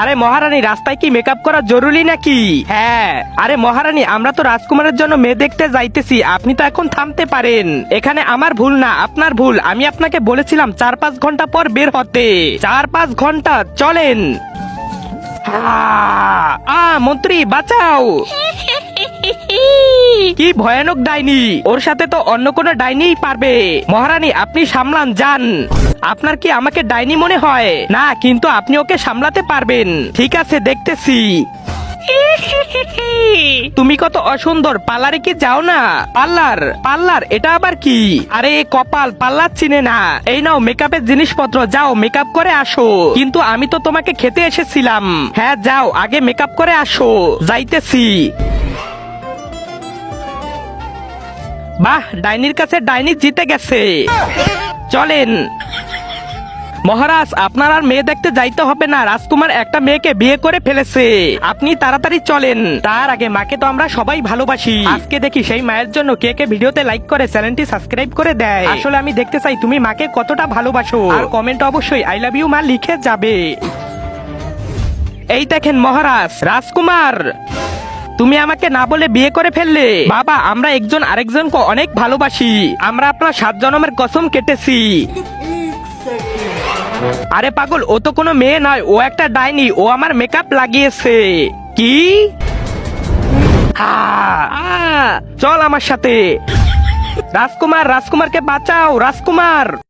আরে মহারানী, রাস্তায় কি মেকআপ করা জরুরি নাকি? হ্যাঁ। আরে মহারানী, আমরা তো রাজকুমারের জন্য মেয়ে দেখতে যাইতেছি, আপনি তো এখন থামতে পারেন। এখানে আমার ভুল না, আপনার ভুল। আমি আপনাকে বলেছিলাম 4-5 ঘন্টা পর বের হতে। 4-5 ঘন্টা, চলেন। মন্ত্রী বাঁচাও। কি ভয়ানক ডাইনি! ওর সাথে তো অন্য কোনো ডাইনিই পারবে। মহারানী, আপনি সামলান, যান। আপনার কি আমাকে ডাইনি মনে হয়? না, কিন্তু আপনি ওকে সামলাতে পারবেন। ঠিক আছে, দেখতেছি। তুমি কত অসুন্দর, পার্লারে কি যাও না? পার্লার পার্লার, এটা আবার কি? আরে কপাল, পার্লার চিনে না। এই নাও মেকআপের জিনিসপত্র, যাও মেকআপ করে আসো। কিন্তু আমি তো তোমাকে খেতে এসেছিলাম। হ্যাঁ যাও, আগে মেকআপ করে আসো। যাইতেছি। বাহ, ডাইনির কাছে ডাইনি জিতে গেছে। চলেন। মহারাজ, আপনার আর মেয়ে দেখতে যাইতে হবে না। রাজকুমার একটা মেয়েকে বিয়ে করে ফেলেছে। আপনি তাড়াতাড়ি চলেন। তার আগে মাকে তো আমরা সবাই ভালোবাসি। আজকে দেখি সেই মায়ের জন্য কে কে ভিডিওতে লাইক করে চ্যানেলটি সাবস্ক্রাইব করে দেয়। আসলে আমি দেখতে চাই তুমি মাকে কতটা ভালোবাসো। আর কমেন্ট অবশ্যই আই লাভ ইউ মা লিখে যাবে। এই দেখেন মহারাজ, রাজকুমার তুমি আমাকে না বলে বিয়ে করে ফেললে। বাবা, আমরা একজন আরেকজনকে অনেক ভালোবাসি। আমরা আপনার 7 জন্মের কসম কেটেছি। আরে পাগল, ও তো কোনো মেয়ে নয়, ও একটা ডাইনি। ও আমার মেকআপ লাগিয়েছে। কি? চল আমার সাথে। রাজকুমার, রাজকুমারকে বাঁচাও, রাজকুমার।